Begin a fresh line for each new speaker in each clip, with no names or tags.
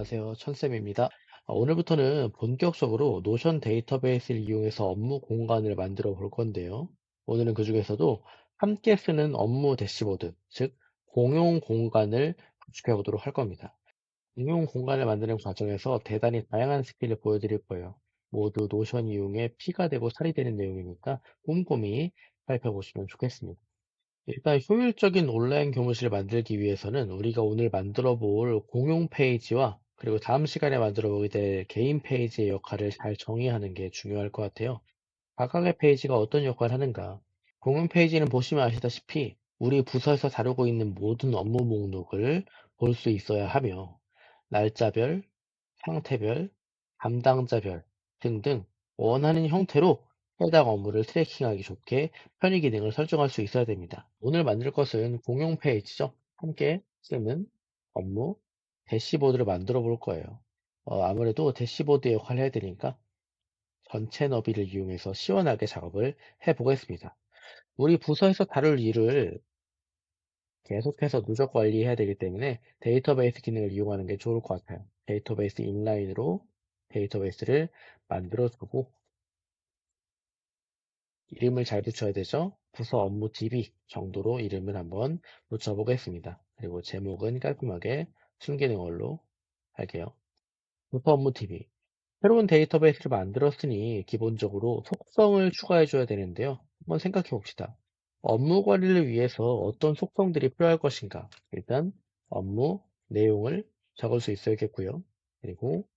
안녕하세요. 천쌤입니다. 오늘부터는 본격적으로 노션 데이터베이스를 이용해서 업무 공간을 만들어 볼 건데요. 오늘은 그중에서도 함께 쓰는 업무 대시보드, 즉 공용 공간을 구축해 보도록 할 겁니다. 공용 공간을 만드는 과정에서 대단히 다양한 스킬을 보여드릴 거예요. 모두 노션 이용에 피가 되고 살이 되는 내용이니까 꼼꼼히 살펴보시면 좋겠습니다. 일단 효율적인 온라인 교무실을 만들기 위해서는 우리가 오늘 만들어 볼 공용 페이지와 그리고 다음 시간에 만들어 보게 될 개인 페이지의 역할을 잘 정의하는 게 중요할 것 같아요. 각각의 페이지가 어떤 역할을 하는가? 공용 페이지는 보시면 아시다시피 우리 부서에서 다루고 있는 모든 업무 목록을 볼 수 있어야 하며 날짜별, 상태별, 담당자별 등등 원하는 형태로 해당 업무를 트래킹하기 좋게 편의 기능을 설정할 수 있어야 됩니다. 오늘 만들 것은 공용 페이지죠. 함께 쓰는 업무 대시보드를 만들어 볼 거예요. 아무래도 대시보드 역할을 해야 되니까 전체 너비를 이용해서 시원하게 작업을 해 보겠습니다. 우리 부서에서 다룰 일을 계속해서 누적 관리해야 되기 때문에 데이터베이스 기능을 이용하는 게 좋을 것 같아요. 데이터베이스 인라인으로 데이터베이스를 만들어 주고 이름을 잘 붙여야 되죠. 부서 업무 DB 정도로 이름을 한번 붙여 보겠습니다. 그리고 제목은 깔끔하게 숨기는 걸로 할게요. 부서 업무 DB. 새로운 데이터베이스를 만들었으니 기본적으로 속성을 추가해 줘야 되는데요. 한번 생각해 봅시다. 업무 관리를 위해서 어떤 속성들이 필요할 것인가? 일단 업무 내용을 적을 수 있어야겠고요. 그리고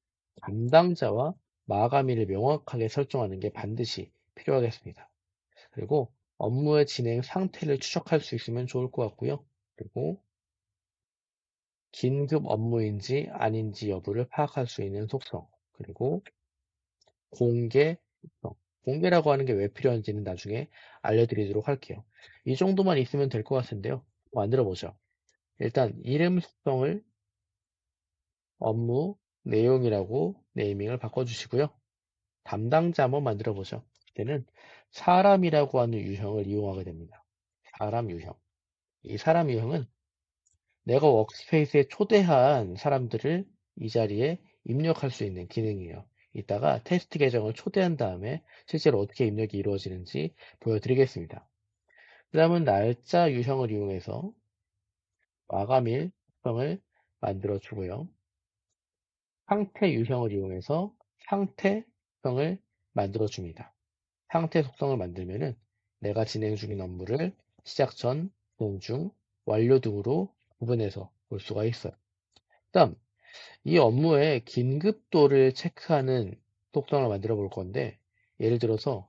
담당자와 마감일을 명확하게 설정하는 게 반드시 필요하겠습니다. 그리고 업무의 진행 상태를 추적할 수 있으면 좋을 것 같고요. 그리고 긴급 업무인지 아닌지 여부를 파악할 수 있는 속성, 그리고 공개 속성. 공개라고 하는 게 왜 필요한지는 나중에 알려드리도록 할게요. 이 정도만 있으면 될 것 같은데요. 만들어 보죠. 일단 이름 속성을 업무 내용이라고 네이밍을 바꿔주시고요. 담당자 한번 만들어 보죠. 이때는 사람이라고 하는 유형을 이용하게 됩니다. 사람 유형. 이 사람 유형은 내가 워크스페이스에 초대한 사람들을 이 자리에 입력할 수 있는 기능이에요. 이따가 테스트 계정을 초대한 다음에 실제로 어떻게 입력이 이루어지는지 보여드리겠습니다. 그 다음은 날짜 유형을 이용해서 마감일 특성을 만들어 주고요. 상태 유형을 이용해서 상태 특성을 만들어 줍니다. 상태 속성을 만들면은 내가 진행 중인 업무를 시작 전, 진행 중, 완료 등으로 구분해서 볼 수가 있어요. 다음, 이 업무의 긴급도를 체크하는 속성을 만들어 볼 건데, 예를 들어서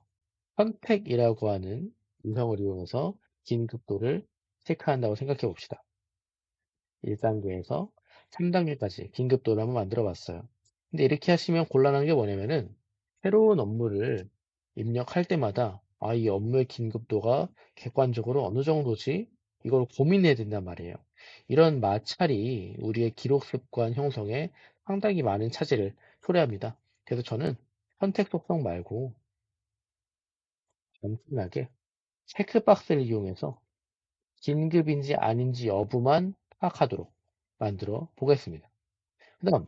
선택이라고 하는 유형을 이용해서 긴급도를 체크한다고 생각해 봅시다. 1단계에서 3단계까지 긴급도를 한번 만들어 봤어요. 근데 이렇게 하시면 곤란한 게 뭐냐면은 새로운 업무를 입력할 때마다 이 업무의 긴급도가 객관적으로 어느 정도지? 이걸 고민해야 된단 말이에요. 이런 마찰이 우리의 기록 습관 형성에 상당히 많은 차질을 초래합니다. 그래서 저는 선택 속성 말고 단순하게 체크박스를 이용해서 긴급인지 아닌지 여부만 파악하도록 만들어 보겠습니다. 그 다음,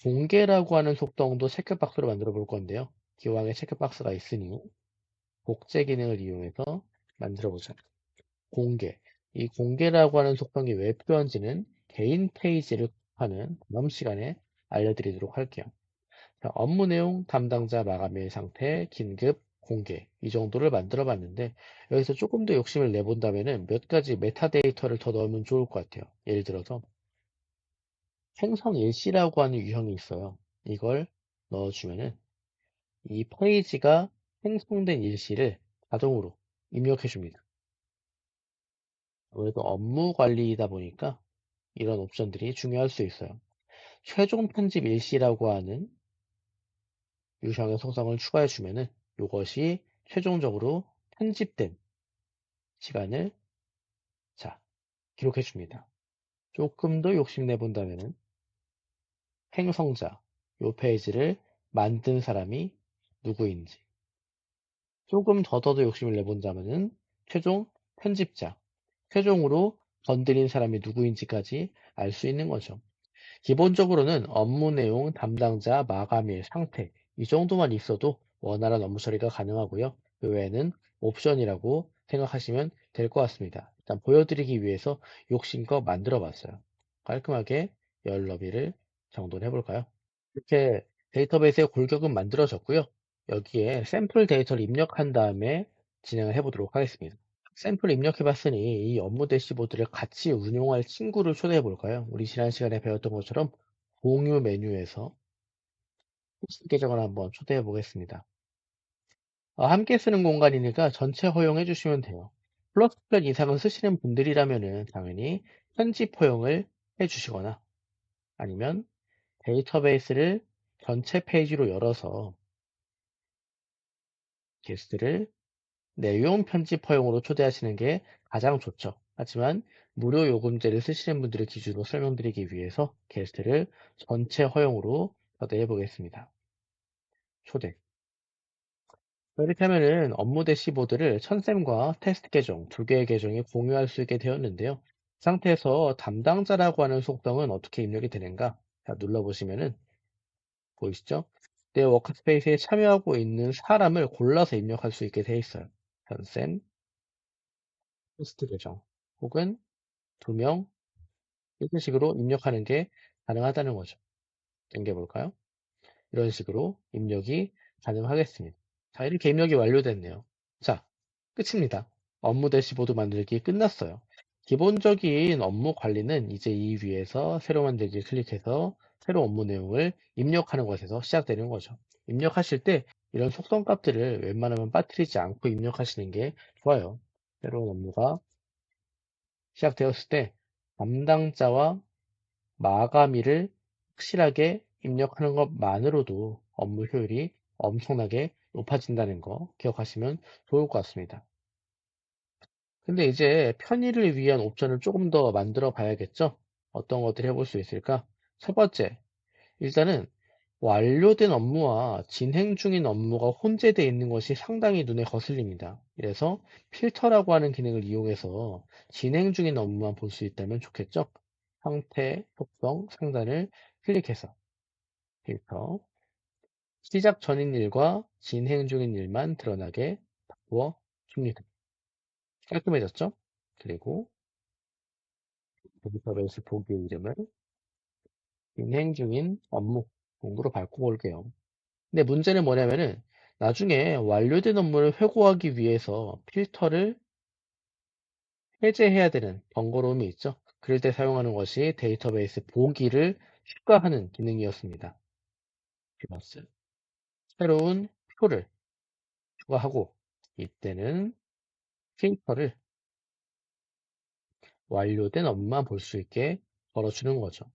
공개라고 하는 속성도 체크박스로 만들어 볼 건데요. 기왕에 체크박스가 있으니 복제 기능을 이용해서 만들어 보자. 공개. 이 공개라고 하는 속성이 왜 필요한지는 개인 페이지를 하는 다음 시간에 알려드리도록 할게요. 자, 업무 내용, 담당자 마감일 상태, 긴급, 공개 이 정도를 만들어 봤는데 여기서 조금 더 욕심을 내본다면은 몇 가지 메타데이터를 더 넣으면 좋을 것 같아요. 예를 들어서 생성 일시라고 하는 유형이 있어요. 이걸 넣어주면은 이 페이지가 생성된 일시를 자동으로 입력해 줍니다. 아무래도 업무 관리이다 보니까 이런 옵션들이 중요할 수 있어요. 최종 편집 일시라고 하는 유형의 속성을 추가해 주면은 이것이 최종적으로 편집된 시간을 자 기록해 줍니다. 조금 더 욕심내 본다면은 행성자 이 페이지를 만든 사람이 누구인지 조금 더더 욕심을 내본다면은 최종 편집자 최종으로 건드린 사람이 누구인지까지 알 수 있는 거죠. 기본적으로는 업무 내용, 담당자, 마감일, 상태 이 정도만 있어도 원활한 업무 처리가 가능하고요. 그 외에는 옵션이라고 생각하시면 될 것 같습니다. 일단 보여드리기 위해서 욕심껏 만들어 봤어요. 깔끔하게 열 너비를 정돈해 볼까요? 이렇게 데이터베이스의 골격은 만들어졌고요. 여기에 샘플 데이터를 입력한 다음에 진행을 해 보도록 하겠습니다. 샘플 입력해 봤으니 이 업무 대시보드를 같이 운용할 친구를 초대해 볼까요? 우리 지난 시간에 배웠던 것처럼 공유 메뉴에서 필수 계정을 한번 초대해 보겠습니다. 함께 쓰는 공간이니까 전체 허용해 주시면 돼요. 플러스 플랫 이상은 쓰시는 분들이라면은 당연히 편집 허용을 해 주시거나 아니면 데이터베이스를 전체 페이지로 열어서 게스트를 내용 편집 허용으로 초대하시는 게 가장 좋죠. 하지만 무료 요금제를 쓰시는 분들을 기준으로 설명드리기 위해서 게스트를 전체 허용으로 초대해 보겠습니다. 초대. 이렇게 하면은 업무 대시보드를 천쌤과 테스트 계정 두 개의 계정이 공유할 수 있게 되었는데요. 이 상태에서 담당자라고 하는 속성은 어떻게 입력이 되는가? 자, 눌러보시면은 보이시죠? 내 워크스페이스에 참여하고 있는 사람을 골라서 입력할 수 있게 되어 있어요. 현쌤, 테스트 계정, 혹은 2명, 이런 식으로 입력하는 게 가능하다는 거죠. 당겨볼까요? 이런 식으로 입력이 가능하겠습니다. 자, 이렇게 입력이 완료됐네요. 자, 끝입니다. 업무 대시보드 만들기 끝났어요. 기본적인 업무 관리는 이제 이 위에서 새로 만들기 클릭해서 새로 업무 내용을 입력하는 것에서 시작되는 거죠. 입력하실 때 이런 속성 값들을 웬만하면 빠뜨리지 않고 입력하시는 게 좋아요. 새로운 업무가 시작되었을 때 담당자와 마감일을 확실하게 입력하는 것만으로도 업무 효율이 엄청나게 높아진다는 거 기억하시면 좋을 것 같습니다. 근데 이제 편의를 위한 옵션을 조금 더 만들어 봐야겠죠? 어떤 것들 해볼 수 있을까? 첫 번째, 일단은 완료된 업무와 진행 중인 업무가 혼재되어 있는 것이 상당히 눈에 거슬립니다. 그래서 필터라고 하는 기능을 이용해서 진행 중인 업무만 볼 수 있다면 좋겠죠? 상태, 속성, 상단을 클릭해서 필터, 시작 전인 일과 진행 중인 일만 드러나게 바꾸어 줍니다. 깔끔해졌죠? 그리고 데이터베이스 보기 이름을 진행 중인 업무 공구로 바꾸고 올게요. 근데 문제는 뭐냐면은 나중에 완료된 업무를 회고하기 위해서 필터를 해제해야 되는 번거로움이 있죠. 그럴 때 사용하는 것이 데이터베이스 보기를 추가하는 기능이었습니다. 플러스 새로운 표를 추가하고 이때는 필터를 완료된 업무만 볼 수 있게 걸어주는 거죠.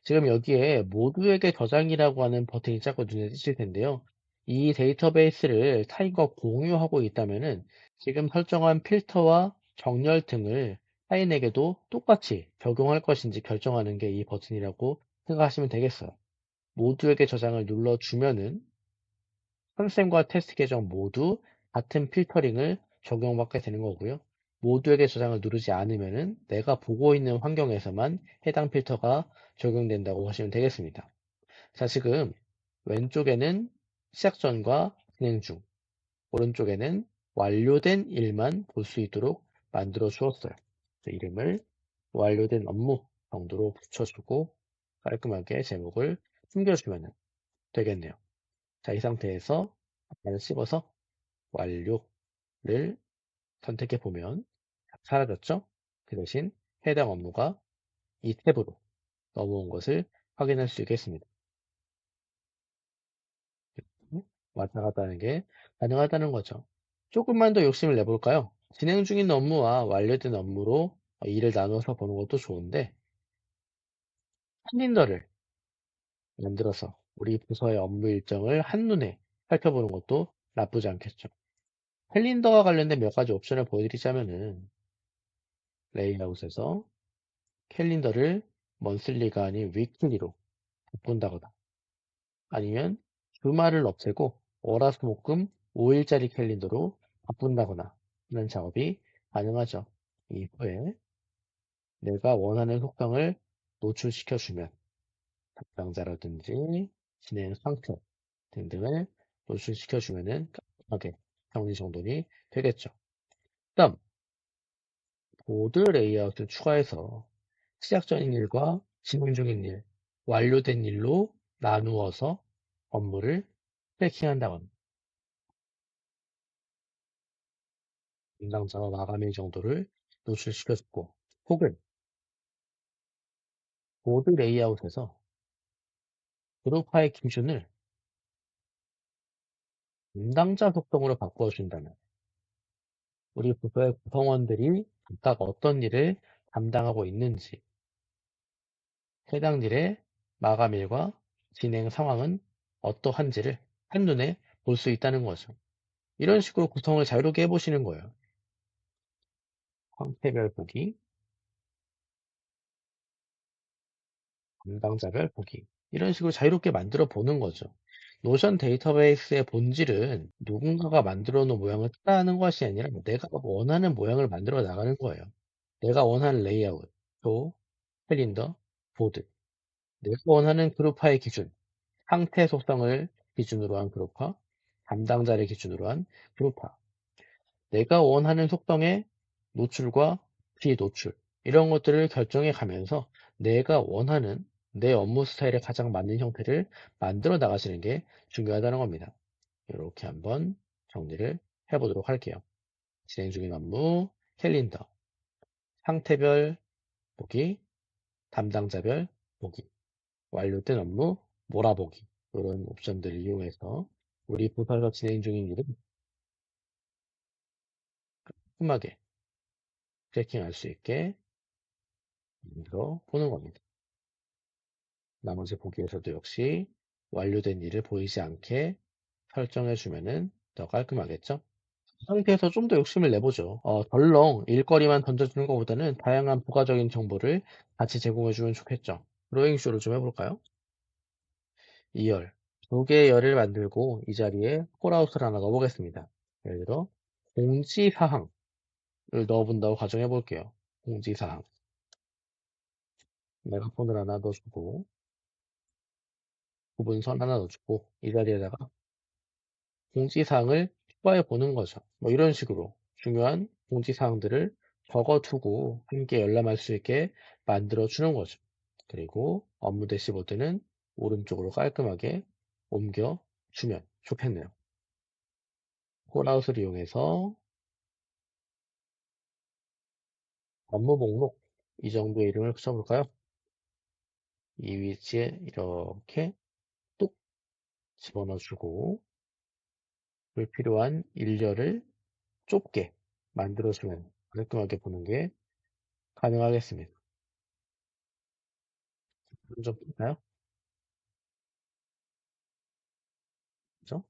지금 여기에 모두에게 저장이라고 하는 버튼이 자꾸 눈에 띄실 텐데요. 이 데이터베이스를 타인과 공유하고 있다면은 지금 설정한 필터와 정렬 등을 타인에게도 똑같이 적용할 것인지 결정하는 게 이 버튼이라고 생각하시면 되겠어요. 모두에게 저장을 눌러주면은 선생과 테스트 계정 모두 같은 필터링을 적용받게 되는 거고요. 모두에게 저장을 누르지 않으면은 내가 보고 있는 환경에서만 해당 필터가 적용된다고 하시면 되겠습니다. 자, 지금 왼쪽에는 시작 전과 진행 중, 오른쪽에는 완료된 일만 볼 수 있도록 만들어 주었어요. 이름을 완료된 업무 정도로 붙여주고 깔끔하게 제목을 숨겨주면 되겠네요. 자, 이 상태에서 바로 씹어서 완료를 선택해 보면 사라졌죠? 그 대신 해당 업무가 이 탭으로 넘어온 것을 확인할 수 있겠습니다. 왔다 갔다 하는 게 가능하다는 거죠. 조금만 더 욕심을 내볼까요? 진행 중인 업무와 완료된 업무로 일을 나눠서 보는 것도 좋은데 캘린더를 만들어서 우리 부서의 업무 일정을 한눈에 살펴보는 것도 나쁘지 않겠죠. 캘린더와 관련된 몇 가지 옵션을 보여드리자면은 레이아웃에서 캘린더를 먼슬리가 아닌 위클리로 바꾼다거나 아니면 주말을 없애고 월화수목금 5일짜리 캘린더로 바꾼다거나 하는 작업이 가능하죠. 이후에 내가 원하는 속성을 노출시켜주면 담당자라든지 진행 상태 등등을 노출시켜주면은 깔끔하게 정리정돈이 되겠죠. 다음, 보드 레이아웃을 추가해서 시작 전인 일과 진행 중인 일, 완료된 일로 나누어서 업무를 트래킹한다거나 담당자와 마감일 정도를 노출시켜주고 혹은 보드 레이아웃에서 그룹화의 기준을 담당자 속성으로 바꿔준다면 우리 부서의 구성원들이 각각 어떤 일을 담당하고 있는지 해당 일의 마감일과 진행 상황은 어떠한지를 한눈에 볼 수 있다는 거죠. 이런 식으로 구성을 자유롭게 해보시는 거예요. 형태별 보기, 담당자별 보기. 이런 식으로 자유롭게 만들어 보는 거죠. 노션 데이터베이스의 본질은 누군가가 만들어 놓은 모양을 따라하는 것이 아니라 내가 원하는 모양을 만들어 나가는 거예요. 내가 원하는 레이아웃, 표, 캘린더, 보드. 내가 원하는 그룹화의 기준, 상태 속성을 기준으로 한 그룹화, 담당자를 기준으로 한 그룹화. 내가 원하는 속성의 노출과 비노출, 이런 것들을 결정해 가면서 내가 원하는 내 업무 스타일에 가장 맞는 형태를 만들어 나가시는 게 중요하다는 겁니다. 이렇게 한번 정리를 해보도록 할게요. 진행 중인 업무, 캘린더, 상태별 보기, 담당자별 보기, 완료된 업무 몰아보기, 이런 옵션들을 이용해서 우리 부서에서 진행 중인 일을 꼼꼼하게 트래킹할 수 있게 만들어 보는 겁니다. 나머지 보기에서도 역시 완료된 일을 보이지 않게 설정해 주면은 더 깔끔하겠죠? 그 상태에서 좀 더 욕심을 내보죠. 덜렁 일거리만 던져주는 것보다는 다양한 부가적인 정보를 같이 제공해 주면 좋겠죠. 드로잉쇼를 좀 해볼까요? 2열. 두 개의 열을 만들고 이 자리에 콜아웃을 하나 넣어보겠습니다. 예를 들어 공지사항을 넣어본다고 가정해 볼게요. 공지사항. 메가폰을 하나 넣어주고 구분선 하나 넣어주고 이 자리에다가 공지사항을 추가해 보는 거죠. 뭐 이런 식으로 중요한 공지사항들을 적어두고 함께 열람할 수 있게 만들어 주는 거죠. 그리고 업무 대시보드는 오른쪽으로 깔끔하게 옮겨 주면 좋겠네요. 콜아웃을 이용해서 업무 목록 이 정도의 이름을 붙여볼까요? 이 위치에 이렇게 뚝 집어넣어 주고 불필요한 일렬을 좁게 만들어 주면 깔끔하게 보는 게 가능하겠습니다. 좀 볼까요? 그죠?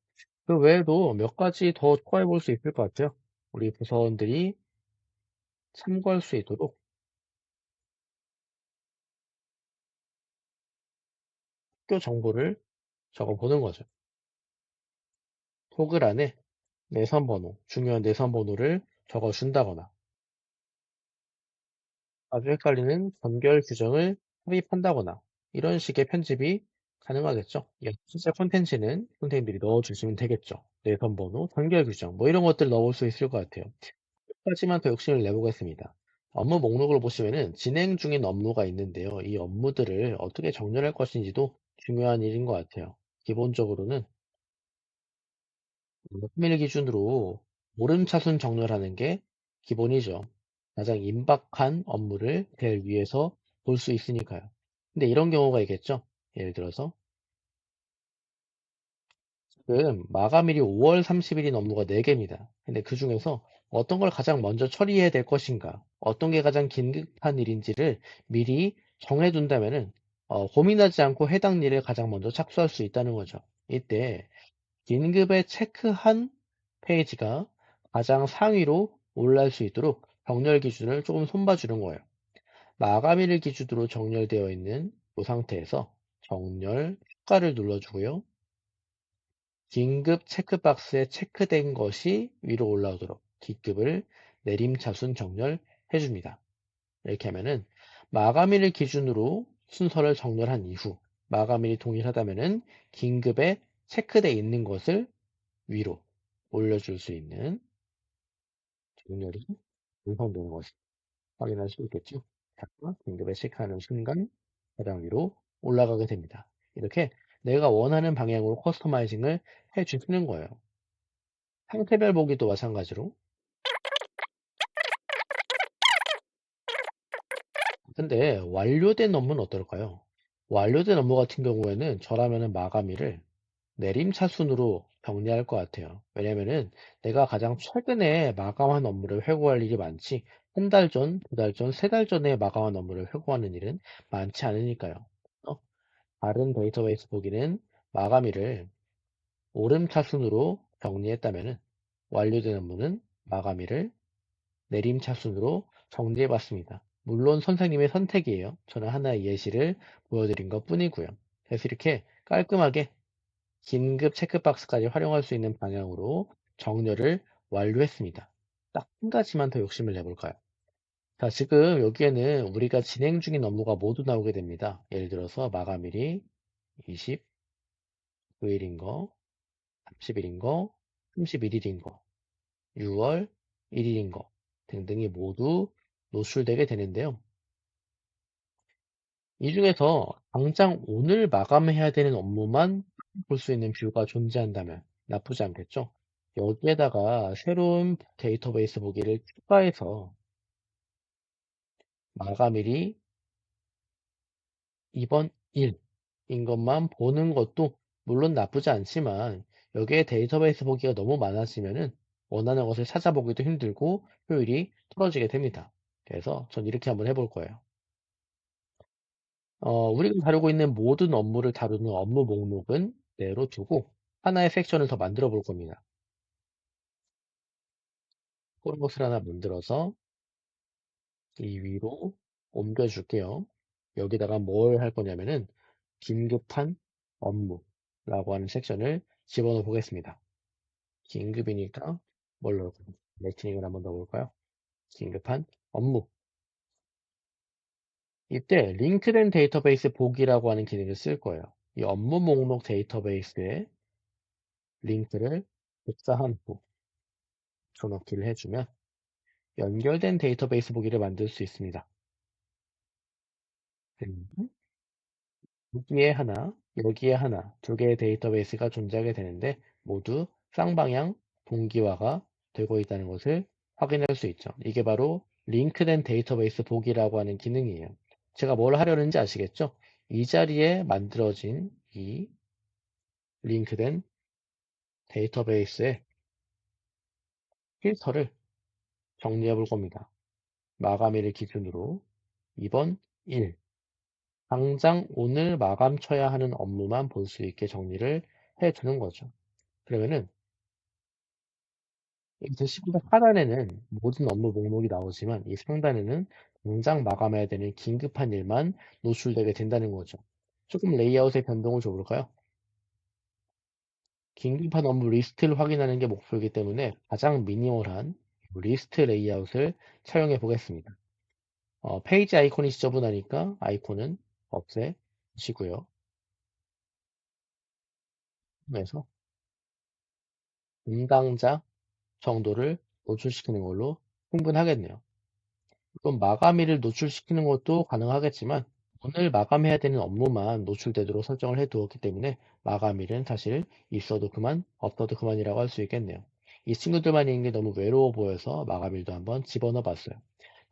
그 외에도 몇 가지 더 추가해 볼 수 있을 것 같아요. 우리 부서원들이 참고할 수 있도록 학교 정보를 적어 보는 거죠. 토글 안에 내선 번호, 중요한 내선 번호를 적어 준다거나 아주 헷갈리는 전결 규정을 삽입한다거나 이런 식의 편집이 가능하겠죠. 실제 콘텐츠는 선생님들이 넣어주시면 되겠죠. 내선 번호, 전결 규정 뭐 이런 것들 넣을 수 있을 것 같아요. 몇 가지만 더 욕심을 내보겠습니다. 업무 목록을 보시면은 진행 중인 업무가 있는데요. 이 업무들을 어떻게 정렬할 것인지도 중요한 일인 것 같아요. 기본적으로는 품일 기준으로 오름차순 정렬하는 게 기본이죠. 가장 임박한 업무를 제일 위에서 볼 수 있으니까요. 근데 이런 경우가 있겠죠. 예를 들어서 지금 마감일이 5월 30일인 업무가 4개입니다. 근데 그 중에서 어떤 걸 가장 먼저 처리해야 될 것인가, 어떤 게 가장 긴급한 일인지를 미리 정해둔다면은 고민하지 않고 해당 일을 가장 먼저 착수할 수 있다는 거죠. 이때 긴급에 체크한 페이지가 가장 상위로 올라올 수 있도록 정렬 기준을 조금 손봐주는 거예요. 마감일을 기준으로 정렬되어 있는 이 상태에서 정렬 효과를 눌러주고요. 긴급 체크박스에 체크된 것이 위로 올라오도록 D급을 내림차순 정렬해 줍니다. 이렇게 하면은 마감일을 기준으로 순서를 정렬한 이후 마감일이 동일하다면은 긴급에 체크돼 있는 것을 위로 올려줄 수 있는 정렬이 완성되는 것을 확인할 수 있겠죠. 자, 긴급에 체크하는 순간 해당 위로 올라가게 됩니다. 이렇게 내가 원하는 방향으로 커스터마이징을 해주시는 거예요. 상태별 보기도 마찬가지로. 근데 완료된 업무는 어떨까요? 완료된 업무 같은 경우에는 저라면은 마감일을 내림차순으로 정리할 것 같아요. 왜냐면은 내가 가장 최근에 마감한 업무를 회고할 일이 많지, 한 달 전, 두 달 전, 세 달 전에 마감한 업무를 회고하는 일은 많지 않으니까요. 어? 다른 데이터베이스 보기는 마감일을 오름차순으로 정리했다면은 완료된 업무는 마감일을 내림차순으로 정리해 봤습니다. 물론 선생님의 선택이에요. 저는 하나의 예시를 보여드린 것 뿐이고요. 그래서 이렇게 깔끔하게 긴급 체크박스까지 활용할 수 있는 방향으로 정렬을 완료했습니다. 딱 한 가지만 더 욕심을 내볼까요? 자, 지금 여기에는 우리가 진행 중인 업무가 모두 나오게 됩니다. 예를 들어서 마감일이 29일인 거, 30일인 거, 31일인 거, 6월 1일인 거 등등이 모두 노출되게 되는데요. 이 중에서 당장 오늘 마감해야 되는 업무만 볼 수 있는 뷰가 존재한다면 나쁘지 않겠죠? 여기에다가 새로운 데이터베이스 보기를 추가해서 마감일이 이번 일인 것만 보는 것도 물론 나쁘지 않지만 여기에 데이터베이스 보기가 너무 많아지면은 원하는 것을 찾아보기도 힘들고 효율이 떨어지게 됩니다. 그래서 전 이렇게 한번 해볼 거예요. 우리가 다루고 있는 모든 업무를 다루는 업무 목록은 그대로 두고 하나의 섹션을 더 만들어 볼 겁니다. 콜록스를 하나 만들어서 이 위로 옮겨 줄게요. 여기다가 뭘 할 거냐면은 긴급한 업무라고 하는 섹션을 집어넣어 보겠습니다. 긴급이니까 뭘 넣을까요? 레이팅을 한번 넣어볼까요? 긴급한 업무. 이때 링크된 데이터베이스 보기라고 하는 기능을 쓸 거예요. 이 업무 목록 데이터베이스에 링크를 복사한 후 줘넣기를 해주면 연결된 데이터베이스 보기를 만들 수 있습니다. 여기에 하나, 여기에 하나, 두 개의 데이터베이스가 존재하게 되는데 모두 쌍방향 동기화가 되고 있다는 것을 확인할 수 있죠. 이게 바로 링크된 데이터베이스 보기라고 하는 기능이에요. 제가 뭘 하려는지 아시겠죠? 이 자리에 만들어진 이 링크된 데이터베이스의 필터를 정리해 볼 겁니다. 마감일을 기준으로 이번 1, 당장 오늘 마감 쳐야 하는 업무만 볼 수 있게 정리를 해 두는 거죠. 그러면은 이 대시보드 하단에는 모든 업무 목록이 나오지만 이 상단에는 당장 마감해야 되는 긴급한 일만 노출되게 된다는 거죠. 조금 레이아웃의 변동을 줘볼까요? 긴급한 업무 리스트를 확인하는 게 목표이기 때문에 가장 미니멀한 리스트 레이아웃을 차용해 보겠습니다. 페이지 아이콘이 지저분하니까 아이콘은 없애시고요. 그래서 담당자 정도를 노출시키는 걸로 충분하겠네요. 물론 마감일을 노출시키는 것도 가능하겠지만 오늘 마감해야 되는 업무만 노출되도록 설정을 해 두었기 때문에 마감일은 사실 있어도 그만 없어도 그만이라고 할 수 있겠네요. 이 친구들만 있는 게 너무 외로워 보여서 마감일도 한번 집어넣어 봤어요.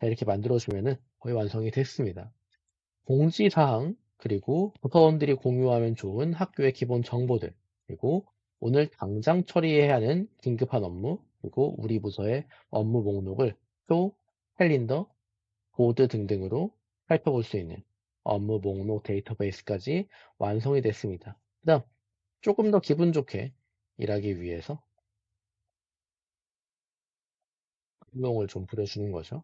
자, 이렇게 만들어 주면은 거의 완성이 됐습니다. 공지사항, 그리고 부서원들이 공유하면 좋은 학교의 기본 정보들, 그리고 오늘 당장 처리해야 하는 긴급한 업무, 그리고 우리 부서의 업무 목록을 표, 캘린더, 보드 등등으로 살펴볼 수 있는 업무 목록 데이터베이스까지 완성이 됐습니다. 그 다음, 조금 더 기분 좋게 일하기 위해서 활용을 좀 부려주는 거죠.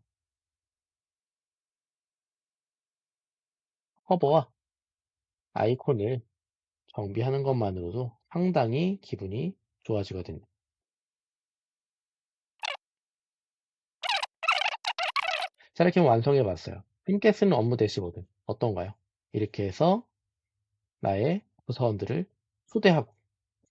허버와 아이콘을 정비하는 것만으로도 상당히 기분이 좋아지거든요. 자, 이렇게 완성해 봤어요. 함께 쓰는 업무 대시보드 어떤가요? 이렇게 해서 나의 부서원들을 초대하고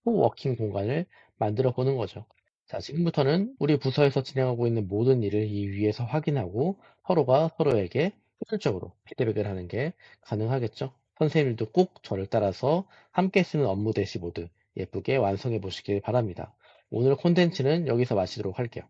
코워킹 공간을 만들어 보는 거죠. 자, 지금부터는 우리 부서에서 진행하고 있는 모든 일을 이 위에서 확인하고 서로가 서로에게 효율적으로 피드백을 하는 게 가능하겠죠. 선생님들도 꼭 저를 따라서 함께 쓰는 업무 대시보드 예쁘게 완성해 보시길 바랍니다. 오늘 콘텐츠는 여기서 마치도록 할게요.